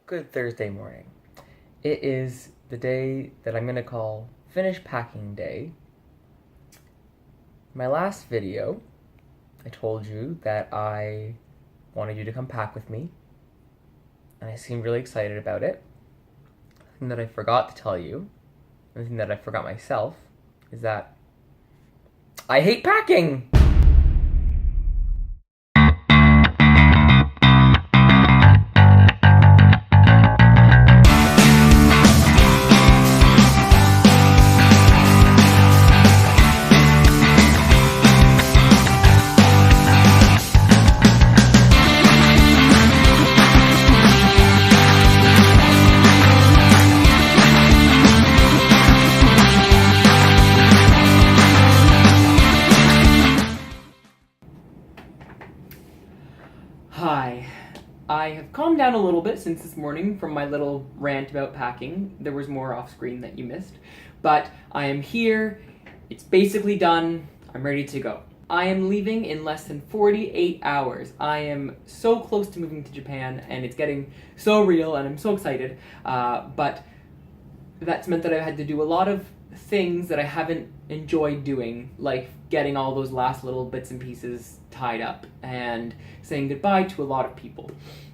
Good Thursday morning. It is the day that I'm going to call Finish Packing Day. My last video, I told you that I wanted you to come pack with me, and I seemed really excited about it. The thing that I forgot to tell you, the thing that I forgot myself, is that I hate packing! Hi. I have calmed down a little bit since this morning from my little rant about packing. There was more off screen that you missed. But I am here, it's basically done, I'm ready to go. I am leaving in less than 48 hours. I am so close to moving to Japan and it's getting so real and I'm so excited. But that's meant that I've had to do a lot of things that I haven't enjoyed doing, like getting all those last little bits and pieces tied up and saying goodbye to a lot of people.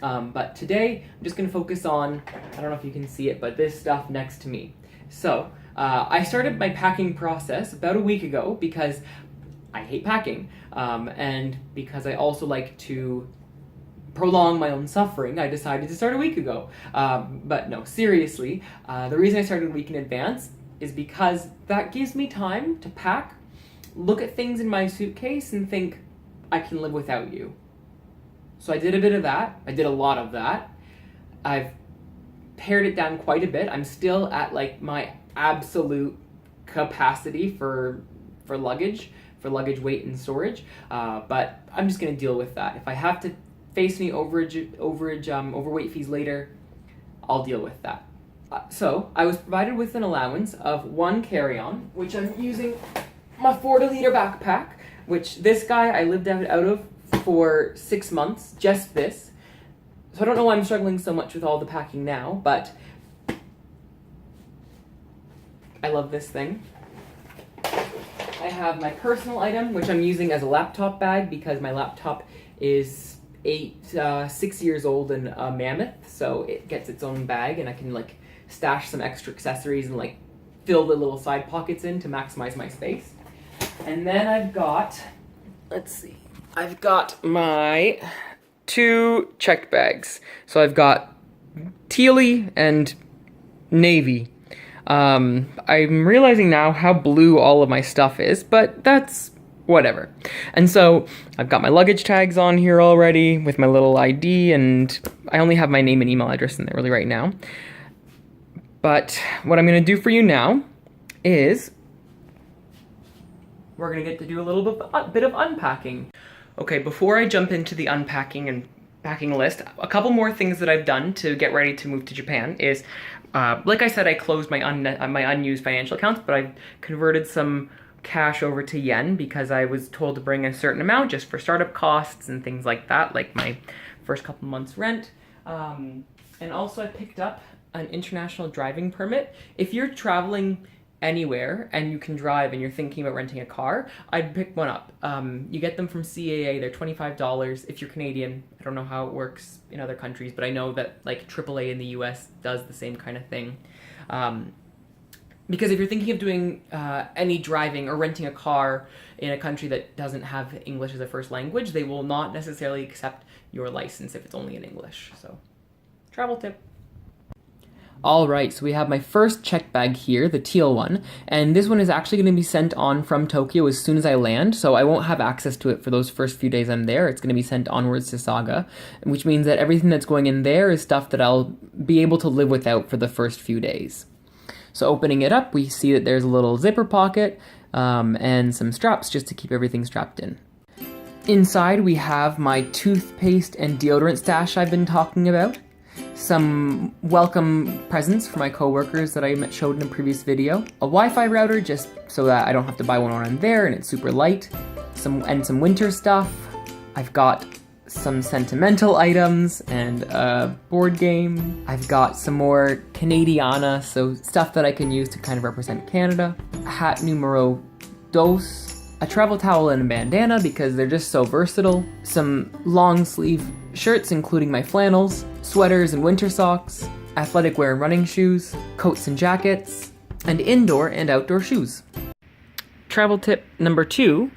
But today, I'm just going to focus on, I don't know if you can see it, but this stuff next to me. So, I started my packing process about a week ago because I hate packing, and because I also like to prolong my own suffering, I decided to start a week ago. But no, seriously, the reason I started a week in advance is because that gives me time to pack, look at things in my suitcase, and think, I can live without you. So I did a bit of that. I did a lot of that. I've pared it down quite a bit. I'm still at like my absolute capacity for luggage weight and storage, but I'm just gonna deal with that. If I have to face any overweight fees later, I'll deal with that. So I was provided with an allowance of one carry-on, which I'm using my 40-liter backpack, which this guy I lived out of for 6 months, just this. So I don't know why I'm struggling so much with all the packing now, but I love this thing. I have my personal item, which I'm using as a laptop bag because my laptop is 6 years old and a mammoth, so it gets its own bag and I can like stash some extra accessories and like fill the little side pockets in to maximize my space. And then I've got, I've got my 2 checked bags. So I've got tealy and navy. I'm realizing now how blue all of my stuff is, but that's whatever. And so I've got my luggage tags on here already with my little ID, and I only have my name and email address in there really right now. But what I'm going to do for you now is we're going to get to do a little bit of unpacking. Okay, before I jump into the unpacking and packing list, a couple more things that I've done to get ready to move to Japan is, like I said, I closed my unused financial accounts, but I've converted some cash over to yen because I was told to bring a certain amount just for startup costs and things like that, like my first couple months rent. And also I picked up an international driving permit. If you're traveling anywhere and you can drive and you're thinking about renting a car, I'd pick one up. You get them from CAA, they're $25. If you're Canadian, I don't know how it works in other countries, but I know that like AAA in the US does the same kind of thing. Because if you're thinking of doing any driving or renting a car in a country that doesn't have English as a first language, they will not necessarily accept your license if it's only in English. So, travel tip. Alright, so we have my first checked bag here, the teal one, and this one is actually going to be sent on from Tokyo as soon as I land, so I won't have access to it for those first few days I'm there. It's going to be sent onwards to Saga, which means that everything that's going in there is stuff that I'll be able to live without for the first few days. So opening it up, we see that there's a little zipper pocket and some straps just to keep everything strapped in. Inside we have my toothpaste and deodorant stash I've been talking about. Some welcome presents for my coworkers that I showed in a previous video. A Wi-Fi router just so that I don't have to buy one on there and it's super light. Some winter stuff. I've got some sentimental items and a board game. I've got some more Canadiana, so stuff that I can use to kind of represent Canada. Hat numero dos. A travel towel and a bandana because they're just so versatile. Some long sleeve shirts including my flannels, sweaters and winter socks, athletic wear and running shoes, coats and jackets, and indoor and outdoor shoes. Travel tip number 2,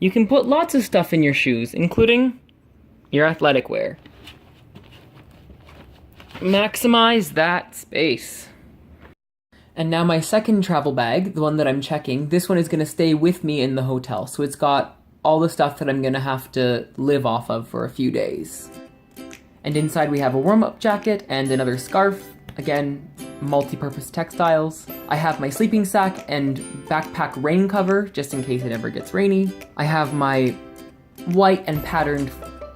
you can put lots of stuff in your shoes, including your athletic wear. Maximize that space. And now my second travel bag, the one that I'm checking, this one is going to stay with me in the hotel, so it's got all the stuff that I'm going to have to live off of for a few days. And inside we have a warm-up jacket and another scarf, again, multi-purpose textiles. I have my sleeping sack and backpack rain cover, just in case it ever gets rainy. I have my white and patterned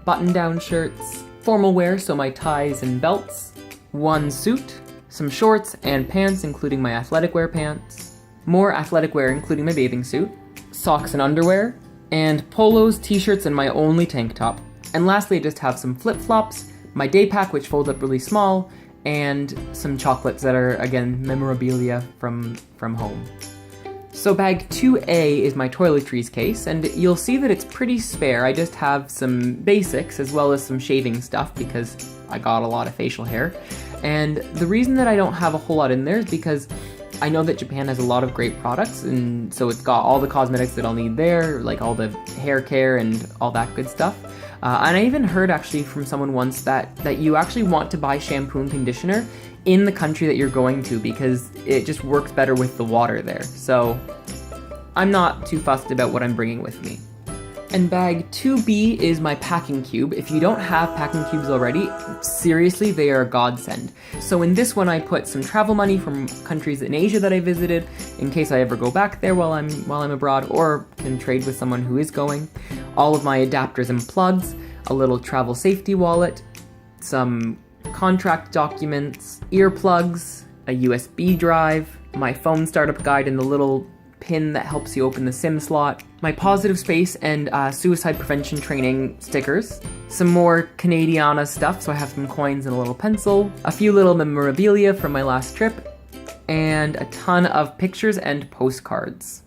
button-down shirts, formal wear, so my ties and belts, one suit, some shorts and pants, including my athletic wear pants, more athletic wear, including my bathing suit, socks and underwear, and polos, t-shirts, and my only tank top. And lastly, I just have some flip-flops, my day pack, which folds up really small, and some chocolates that are, again, memorabilia from home. So bag 2A is my toiletries case, and you'll see that it's pretty spare. I just have some basics as well as some shaving stuff because I got a lot of facial hair. And the reason that I don't have a whole lot in there is because I know that Japan has a lot of great products, and so it's got all the cosmetics that I'll need there, like all the hair care and all that good stuff. And I even heard actually from someone once that you actually want to buy shampoo and conditioner in the country that you're going to because it just works better with the water there. So I'm not too fussed about what I'm bringing with me. And bag 2B is my packing cube. If you don't have packing cubes already, seriously, they are a godsend. So in this one, I put some travel money from countries in Asia that I visited, in case I ever go back there while I'm abroad, or can trade with someone who is going. All of my adapters and plugs, a little travel safety wallet, some contract documents, earplugs, a USB drive, my phone startup guide and the little pin that helps you open the SIM slot, my positive space and suicide prevention training stickers, some more Canadiana stuff, so I have some coins and a little pencil, a few little memorabilia from my last trip, and a ton of pictures and postcards.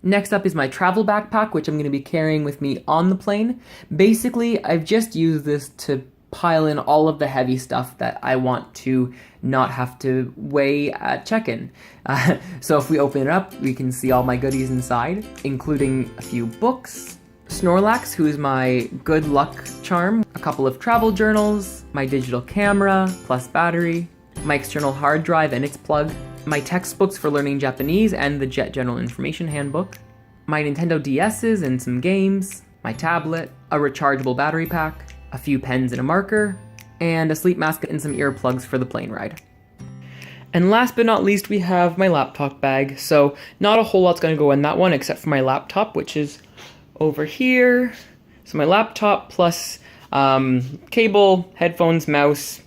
Next up is my travel backpack, which I'm going to be carrying with me on the plane. Basically, I've just used this to pile in all of the heavy stuff that I want to not have to weigh at check-in. So if we open it up, we can see all my goodies inside, including a few books, Snorlax, who is my good luck charm, a couple of travel journals, my digital camera plus battery, my external hard drive and its plug, my textbooks for learning Japanese and the Jet General Information Handbook, my Nintendo DS's and some games, my tablet, a rechargeable battery pack, a few pens and a marker, and a sleep mask and some earplugs for the plane ride. And last but not least, we have my laptop bag. So not a whole lot's going to go in that one except for my laptop, which is over here. So my laptop plus cable, headphones, mouse,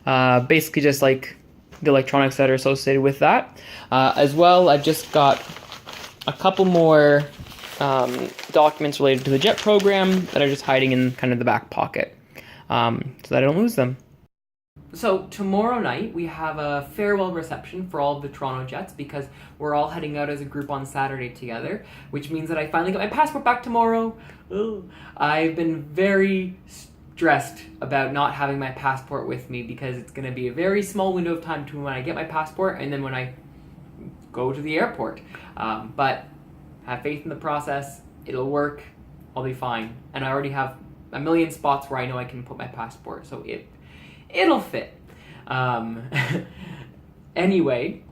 basically just like the electronics that are associated with that. As well, I've just got a couple more documents related to the JET program that are just hiding in kind of the back pocket so that I don't lose them. So tomorrow night we have a farewell reception for all of the Toronto Jets because we're all heading out as a group on Saturday together, which means that I finally got my passport back tomorrow. Ugh. I've been very stressed about not having my passport with me because it's going to be a very small window of time between when I get my passport and then when I go to the airport. But have faith in the process, it'll work, I'll be fine. And I already have a million spots where I know I can put my passport, so it'll fit. Anyway,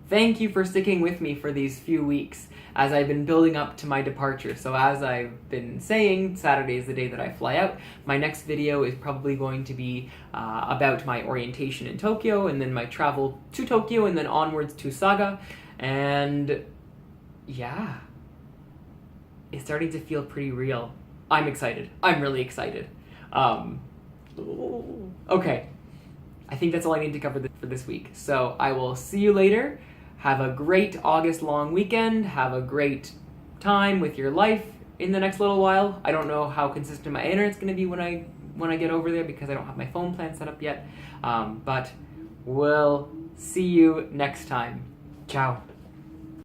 thank you for sticking with me for these few weeks as I've been building up to my departure. So as I've been saying, Saturday is the day that I fly out. My next video is probably going to be about my orientation in Tokyo, and then my travel to Tokyo, and then onwards to Saga. And yeah, it's starting to feel pretty real. I'm excited. I'm really excited. Okay, I think that's all I need to cover for this week. So I will see you later. Have a great August long weekend. Have a great time with your life in the next little while. I don't know how consistent my internet's going to be when when I get over there because I don't have my phone plan set up yet. But we'll see you next time. Ciao.